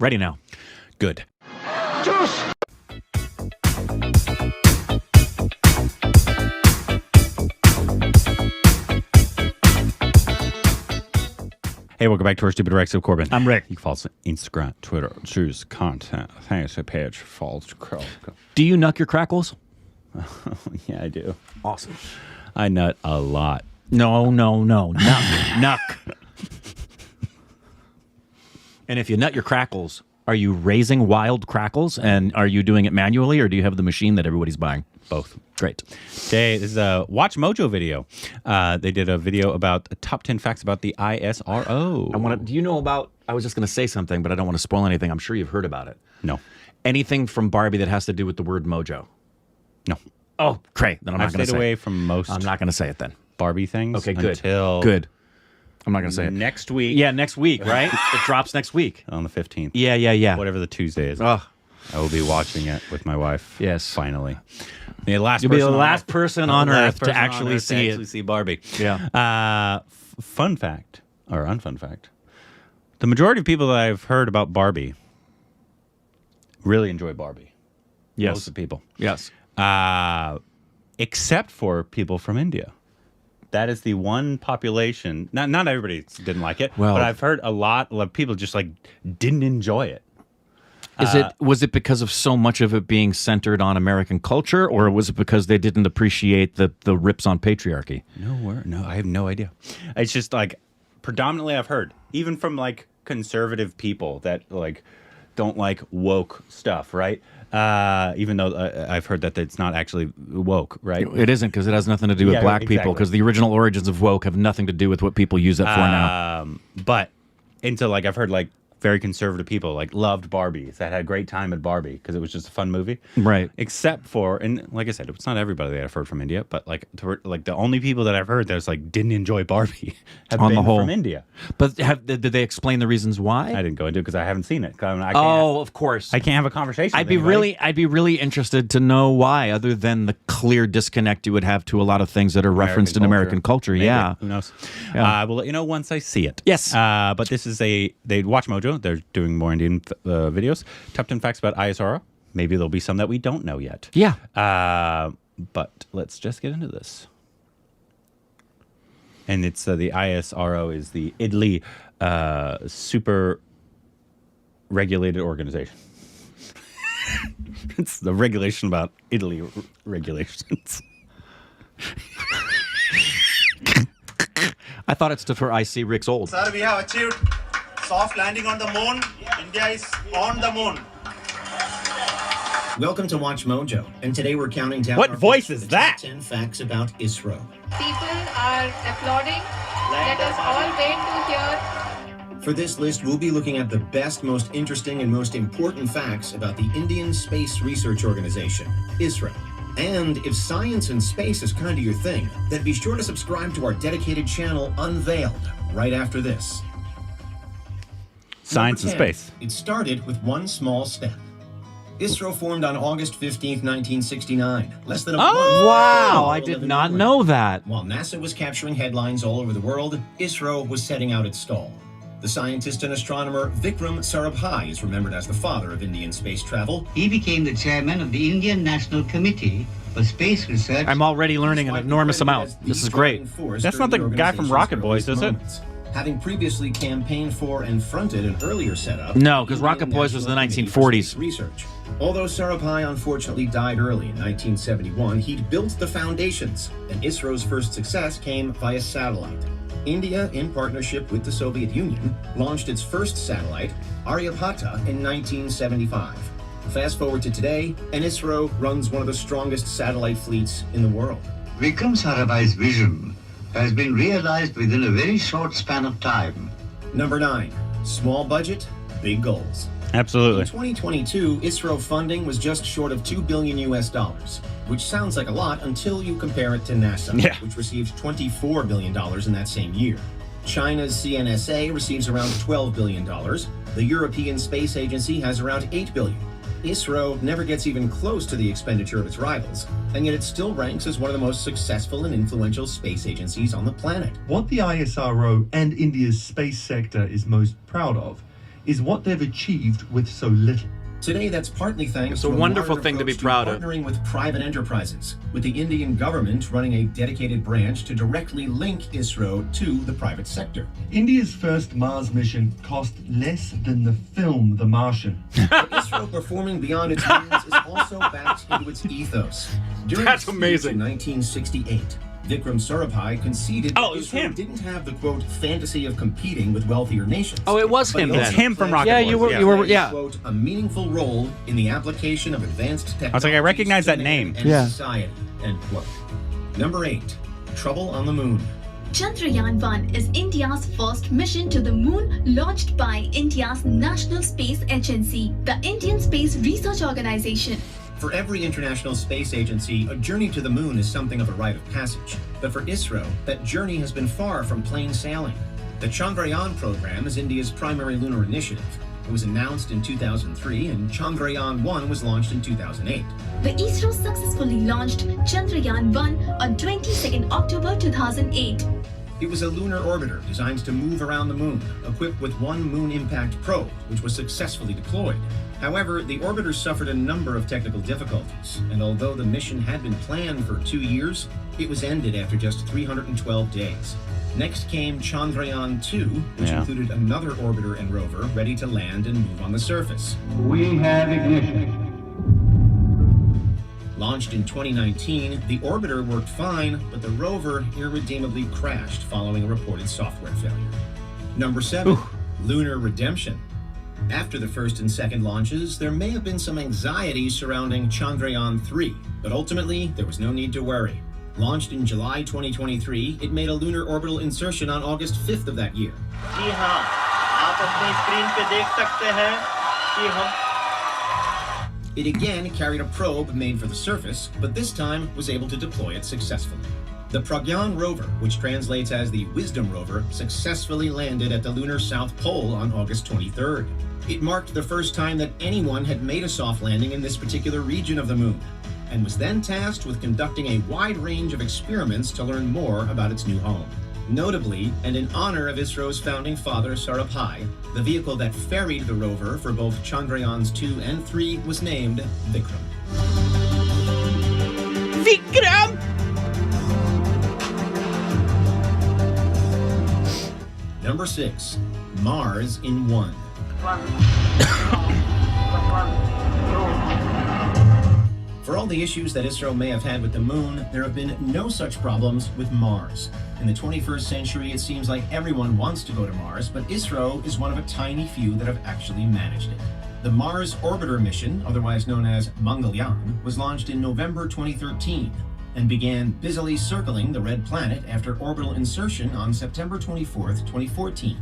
Ready now. Good. Hey, welcome back to our Stupid Rex of Corbin. I'm Rick. You can follow us on Instagram, Twitter, choose content. Thanks, page, follow. Do you nuck your crackles? Yeah, I do. Awesome. I nut a lot. No. Nuck. And if you nut your crackles, are you raising wild crackles? And are you doing it manually, or do you have the machine that everybody's buying? Both. Great. Okay, this is a Watch Mojo video. They did a video about the top 10 facts about the ISRO. Do you know about, I was just going to say something, but I don't want to spoil anything. I'm sure you've heard about it. No. Anything from Barbie that has to do with the word mojo? No. Oh, great. Then I'm not going to I've say stayed away it. from most I'm not going to say it then. Barbie things. Okay, good. Until Good. I'm not going to say it. next week. Yeah, next week, right? It drops next week. On the 15th. Yeah. Whatever the Tuesday is. Oh, I will be watching it with my wife. Yes. Finally. You'll be the last person on Earth to actually see it. See Barbie. Yeah. Fun fact, or unfun fact. The majority of people that I've heard about Barbie really enjoy Barbie. Yes. Most of the people. Yes. Except for people from India. That is the one population. Not everybody didn't like it, Well, but I've heard a lot of people just like didn't enjoy it. Was it because of so much of it being centered on American culture, or was it because they didn't appreciate the rips on patriarchy? No, I have no idea. It's just like predominantly I've heard, even from like conservative people that like don't like woke stuff, right? Even though I've heard that it's not actually woke, right? It isn't, because it has nothing to do with black people, because the original origins of woke have nothing to do with what people use it for now. But until like I've heard like very conservative people like loved Barbie, that had a great time at Barbie because it was just a fun movie, right? Except for, and like I said, it's not everybody that I've heard from India, but like the only people that I've heard that's like didn't enjoy Barbie have on been the whole from India. But did they explain the reasons why? I didn't go into it because I haven't seen it. Of course, I can't have a conversation. I'd be really interested to know why, other than the clear disconnect you would have to a lot of things that are referenced in American culture. Maybe. Yeah, who knows? Yeah. I will let you know once I see it. Yes. But this is they Watch Mojo. They're doing more Indian videos. Top 10 facts about ISRO. Maybe there'll be some that we don't know yet. Yeah. But let's just get into this. And it's the ISRO is the Italy super regulated organization. It's the regulation about Italy regulations. I thought it stood for I see Rick's old. Sir, we have achieved soft landing on the moon. India is on the moon. Welcome to Watch Mojo, and today we're counting down. What voice is that? 10 facts about ISRO. People are applauding. Let us all wait to hear. For this list, we'll be looking at the best, most interesting, and most important facts about the Indian Space Research Organization, ISRO. And if science and space is kind of your thing, then be sure to subscribe to our dedicated channel, Unveiled, right after this. Science and Number 10, space. It started with one small step. ISRO formed on August 15, 1969, less than a month. Wow, I did not know that. While NASA was capturing headlines all over the world, ISRO was setting out its stall. The scientist and astronomer Vikram Sarabhai is remembered as the father of Indian space travel. He became the chairman of the Indian National Committee for Space Research. I'm already learning an enormous amount. This is great. That's not the guy from Rocket Boys, is it? Having previously campaigned for and fronted an earlier setup. No, because Rocket Boys was in the 1940s. Research. Although Sarabhai unfortunately died early in 1971, he'd built the foundations, and ISRO's first success came via satellite. India, in partnership with the Soviet Union, launched its first satellite, Aryabhata, in 1975. Fast forward to today, and ISRO runs one of the strongest satellite fleets in the world. Vikram Sarabhai's vision has been realized within a very short span of time. Number 9, small budget, big goals. Absolutely. In 2022, ISRO funding was just short of $2 billion, which sounds like a lot until you compare it to NASA, which received $24 billion in that same year. China's CNSA receives around $12 billion. The European Space Agency has around $8 billion. ISRO never gets even close to the expenditure of its rivals, and yet it still ranks as one of the most successful and influential space agencies on the planet. What the ISRO and India's space sector is most proud of is what they've achieved with so little. Today, that's partly thanks It's to a wonderful modern thing to be approach proud of. partnering with private enterprises, with the Indian government running a dedicated branch to directly link ISRO to the private sector. India's first Mars mission cost less than the film The Martian. But ISRO performing beyond its means is also backed into its ethos. During That's its speech amazing. In 1968, Vikram Sarabhai conceded that Oh, it was ISRO him. didn't have the, quote, fantasy of competing with wealthier nations. Oh, it was But him he then. also It's him from pledged Rocket Yeah, Wars, you were, yeah. quote, a meaningful role in the application of advanced technology. I was like, I recognize that name. And Yeah. society, end quote. Number 8, trouble on the moon. Chandrayaan-1 is India's first mission to the moon, launched by India's National Space Agency, the Indian Space Research Organization. For every international space agency, a journey to the moon is something of a rite of passage. But for ISRO, that journey has been far from plain sailing. The Chandrayaan program is India's primary lunar initiative. It was announced in 2003, and Chandrayaan-1 was launched in 2008. The ISRO successfully launched Chandrayaan-1 on 22nd October 2008. It was a lunar orbiter designed to move around the moon, equipped with one moon impact probe, which was successfully deployed. However, the orbiter suffered a number of technical difficulties, and although the mission had been planned for 2 years, it was ended after just 312 days. Next came Chandrayaan-2, which included another orbiter and rover ready to land and move on the surface. We have ignition. Launched in 2019, the orbiter worked fine, but the rover irredeemably crashed following a reported software failure. Number 7, lunar redemption. After the first and second launches, there may have been some anxiety surrounding Chandrayaan-3, but ultimately, there was no need to worry. Launched in July 2023, it made a lunar orbital insertion on August 5th of that year. जी हाँ, आप अपनी screen पे देख सकते हैं कि हम It again carried a probe made for the surface, but this time was able to deploy it successfully. The Pragyan rover, which translates as the Wisdom rover, successfully landed at the lunar South Pole on August 23rd. It marked the first time that anyone had made a soft landing in this particular region of the moon, and was then tasked with conducting a wide range of experiments to learn more about its new home. Notably, and in honor of ISRO's founding father, Sarabhai, the vehicle that ferried the rover for both Chandrayaans 2 and 3 was named Vikram. Vikram! Number 6, Mars in 1. For all the issues that ISRO may have had with the moon, there have been no such problems with Mars. In the 21st century, it seems like everyone wants to go to Mars, but ISRO is one of a tiny few that have actually managed it. The Mars Orbiter mission, otherwise known as Mangalyaan, was launched in November 2013 and began busily circling the red planet after orbital insertion on September 24th, 2014.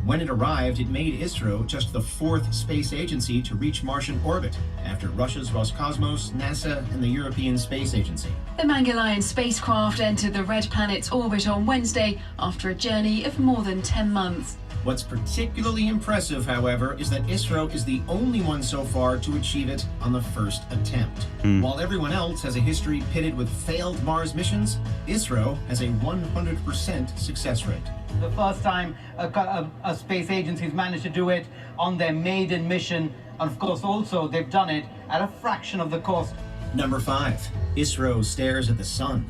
When it arrived, it made ISRO just the 4th space agency to reach Martian orbit, after Russia's Roscosmos, NASA, and the European Space Agency. The Mangalyaan spacecraft entered the red planet's orbit on Wednesday after a journey of more than 10 months. What's particularly impressive, however, is that ISRO is the only one so far to achieve it on the first attempt. While everyone else has a history pitted with failed Mars missions, ISRO has a 100% success rate. the first time a space agency's managed to do it on their maiden mission. And of course, also, they've done it at a fraction of the cost. Number 5, ISRO stares at the sun.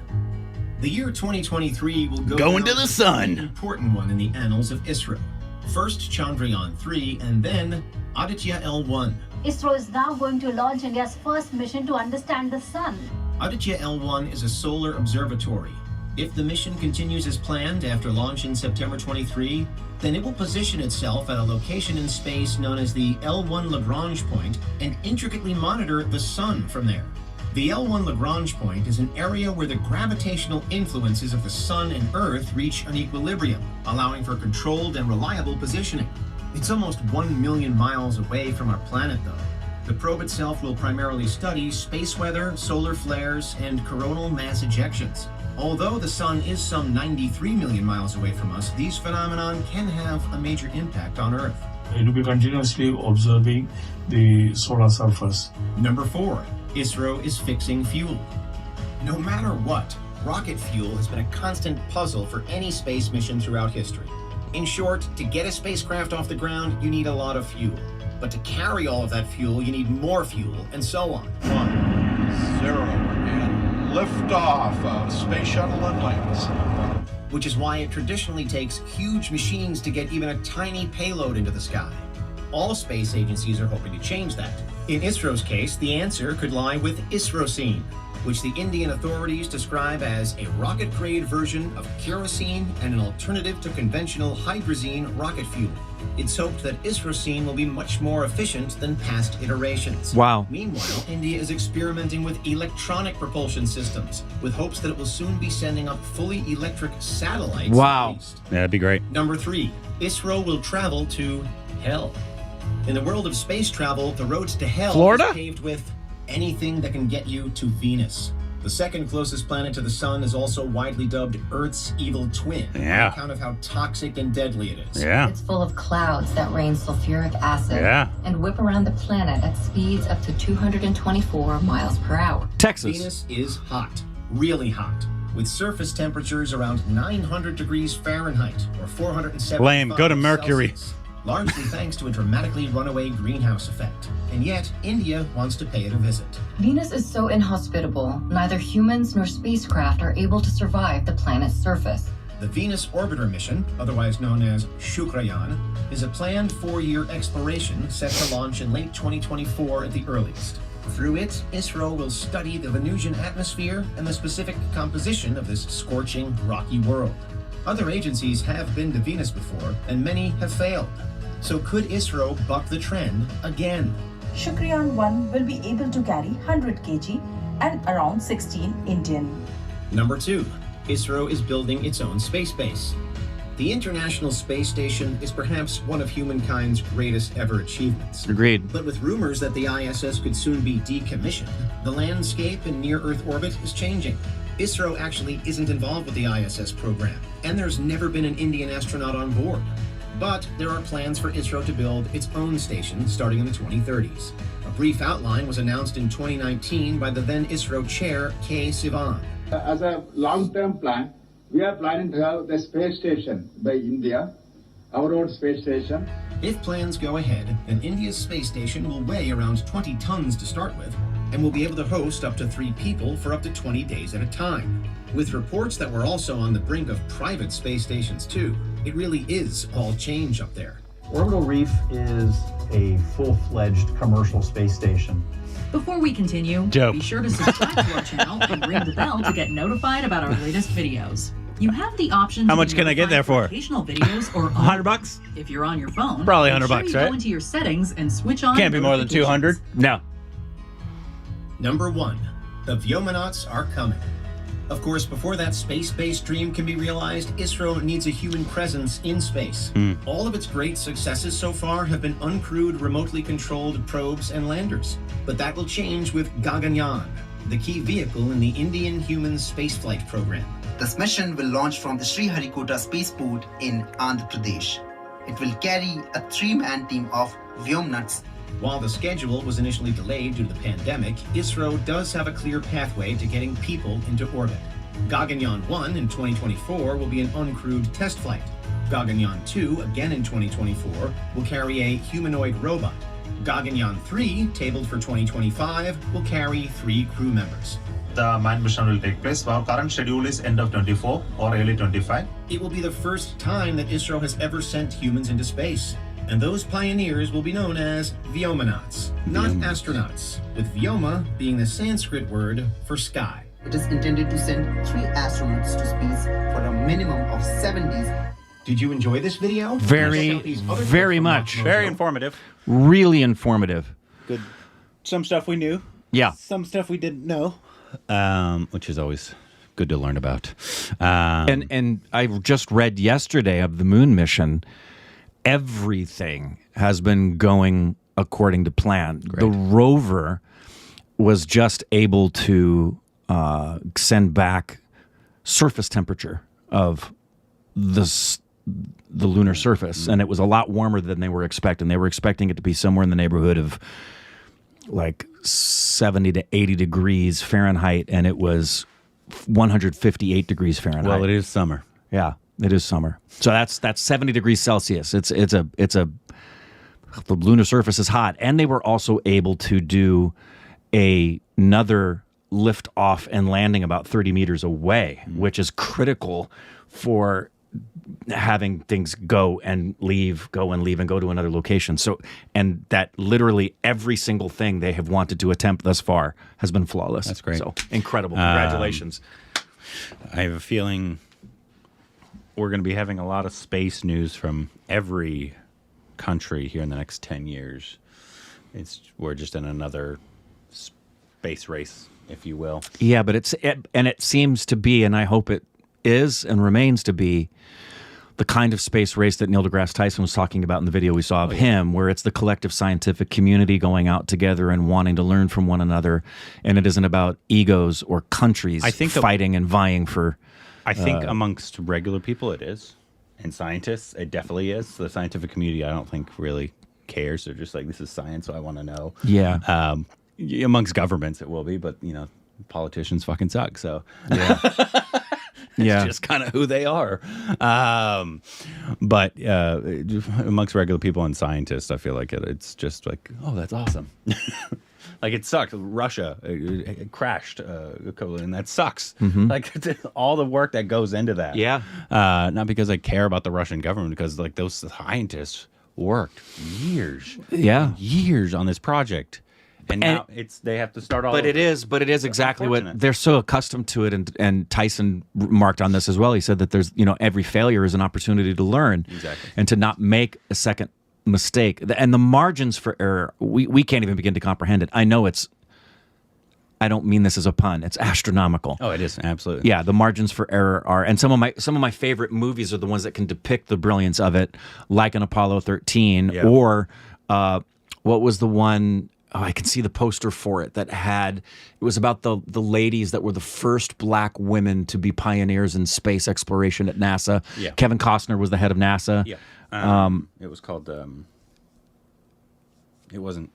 The year 2023 will go Going down to the as sun. an important one in the annals of ISRO. First Chandrayaan-3 and then Aditya L1. ISRO is now going to launch India's first mission to understand the sun. Aditya L1 is a solar observatory. If the mission continues as planned after launch in September 23, then it will position itself at a location in space known as the L1 Lagrange point and intricately monitor the sun from there. The L1 Lagrange point is an area where the gravitational influences of the sun and Earth reach an equilibrium, allowing for controlled and reliable positioning. It's almost 1 million miles away from our planet, though. The probe itself will primarily study space weather, solar flares, and coronal mass ejections. Although the sun is some 93 million miles away from us, these phenomena can have a major impact on Earth. It will be continuously observing the solar surface. Number 4, ISRO is fixing fuel. No matter what, rocket fuel has been a constant puzzle for any space mission throughout history. In short, to get a spacecraft off the ground, you need a lot of fuel. But to carry all of that fuel, you need more fuel, and so on. 1, 0, and liftoff of Space Shuttle Atlantis. Which is why it traditionally takes huge machines to get even a tiny payload into the sky. All space agencies are hoping to change that. In ISRO's case, the answer could lie with ISROcene, which the Indian authorities describe as a rocket-grade version of kerosene and an alternative to conventional hydrazine rocket fuel. It's hoped that ISROcene will be much more efficient than past iterations. Wow. Meanwhile, India is experimenting with electronic propulsion systems, with hopes that it will soon be sending up fully electric satellites. Wow. Yeah, that'd be great. Number 3, ISRO will travel to hell. In the world of space travel, the road to hell Florida? is paved with anything that can get you to Venus. The second closest planet to the sun is also widely dubbed Earth's evil twin, on account of how toxic and deadly it is. Yeah. It's full of clouds that rain sulfuric acid Yeah. and whip around the planet at speeds up to 224 miles per hour. Texas. Venus is hot, really hot, with surface temperatures around 900 degrees Fahrenheit or 475 Lame. Go to Mercury. Celsius, largely thanks to a dramatically runaway greenhouse effect. And yet, India wants to pay it a visit. Venus is so inhospitable, neither humans nor spacecraft are able to survive the planet's surface. The Venus Orbiter mission, otherwise known as Shukrayaan, is a planned 4-year exploration set to launch in late 2024 at the earliest. Through it, ISRO will study the Venusian atmosphere and the specific composition of this scorching, rocky world. Other agencies have been to Venus before, and many have failed. So could ISRO buck the trend again? Shukrayaan 1 will be able to carry 100 kg and around 16 Indian. Number 2, ISRO is building its own space base. The International Space Station is perhaps one of humankind's greatest ever achievements. Agreed. But with rumors that the ISS could soon be decommissioned, the landscape in near-Earth orbit is changing. ISRO actually isn't involved with the ISS program, and there's never been an Indian astronaut on board. But there are plans for ISRO to build its own station starting in the 2030s. A brief outline was announced in 2019 by the then ISRO chair, K. Sivan. As a long-term plan, we are planning to have the space station by India, our own space station. If plans go ahead, then India's space station will weigh around 20 tons to start with, and will be able to host up to 3 people for up to 20 days at a time. With reports that we're also on the brink of private space stations too, it really is all change up there. Orbital Reef is a full-fledged commercial space station. Before we continue, be sure to subscribe to our channel and ring the bell to get notified about our latest videos. You have the option How to much be can I get there for? occasional videos or $100? If you're on your phone, Probably make $100, sure you right? Go into your settings and switch on Can't be more than 200. No. Number 1, the Vyomanauts are coming. Of course, before that space-based dream can be realized, ISRO needs a human presence in space. All of its great successes so far have been uncrewed, remotely controlled probes and landers. But that will change with Gaganyaan, the key vehicle in the Indian human spaceflight program. This mission will launch from the Sriharikota spaceport in Andhra Pradesh. It will carry a 3-man team of Vyomanauts. While the schedule was initially delayed due to the pandemic, ISRO does have a clear pathway to getting people into orbit. Gaganyaan 1 in 2024 will be an uncrewed test flight. Gaganyaan 2, again in 2024, will carry a humanoid robot. Gaganyaan 3, tabled for 2025, will carry 3 crew members. The manned mission will take place. Our current schedule is end of 24 or early 25. It will be the first time that ISRO has ever sent humans into space. And those pioneers will be known as Vyomanauts, not astronauts, with Vyoma being the Sanskrit word for sky. It is intended to send 3 astronauts to space for a minimum of 7 days. Did you enjoy this video? Very much. Very informative. Really informative. Good. Some stuff we knew. Yeah. Some stuff we didn't know. Which is always good to learn about. And I just read yesterday of the moon mission. Everything has been going according to plan. Great. The rover was just able to send back surface temperature of the lunar surface, and it was a lot warmer than they were expecting. They were expecting it to be somewhere in the neighborhood of like 70 to 80 degrees Fahrenheit, and it was 158 degrees Fahrenheit. Well, it is summer. Yeah. It is summer. So that's 70 degrees Celsius. The lunar surface is hot. And they were also able to do another lift off and landing about 30 meters away, which is critical for having things go and leave and go to another location. So, and that literally every single thing they have wanted to attempt thus far has been flawless. That's great. So incredible. Congratulations. I have a feeling we're going to be having a lot of space news from every country here in the next 10 years. We're just in another space race, if you will. Yeah, but it seems to be, and I hope it is and remains to be, the kind of space race that Neil deGrasse Tyson was talking about in the video we saw of him, where it's the collective scientific community going out together and wanting to learn from one another, and it isn't about egos or countries fighting and vying for... I think amongst regular people it is, and scientists it definitely is. The scientific community I don't think really cares. They're just like, this is science, so I want to know. Yeah. Amongst governments it will be, but politicians fucking suck, so... Yeah. It's just kind of who they are. But amongst regular people and scientists, I feel like it's just like, oh, that's awesome. Like, it sucked. Russia it crashed, and that sucks. Like, all the work that goes into that. Yeah. Not because I care about the Russian government, because like those scientists worked years on this project. And now they have to start all over. But it is exactly what they're so accustomed to it. And Tyson remarked on this as well. He said that there's, every failure is an opportunity to learn and to not make a second mistake. And the margins for error, we can't even begin to comprehend it. I know I don't mean this as a pun. It's astronomical. Oh, it is. Absolutely. Yeah. The margins for error are, and some of my favorite movies are the ones that can depict the brilliance of it, like an Apollo 13 or what was the one, I can see the poster for it it was about the ladies that were the first black women to be pioneers in space exploration at NASA. Yeah. Kevin Costner was the head of NASA. Yeah. It was called, it wasn't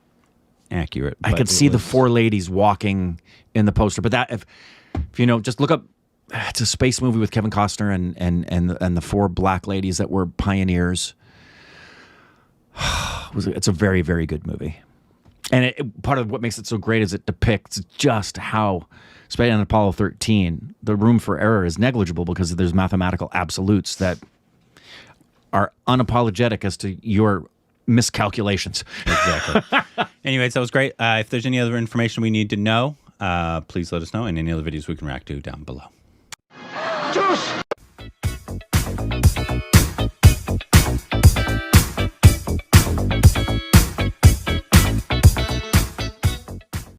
accurate. I could see the four ladies walking in the poster, but that, if just look up, it's a space movie with Kevin Costner and the four black ladies that were pioneers. It's a very, very good movie. And part of what makes it so great is it depicts just how, especially on Apollo 13, the room for error is negligible because there's mathematical absolutes that are unapologetic as to your miscalculations. Exactly. Anyways, that was great. If there's any other information we need to know, please let us know, and any other videos we can react to down below. Juice!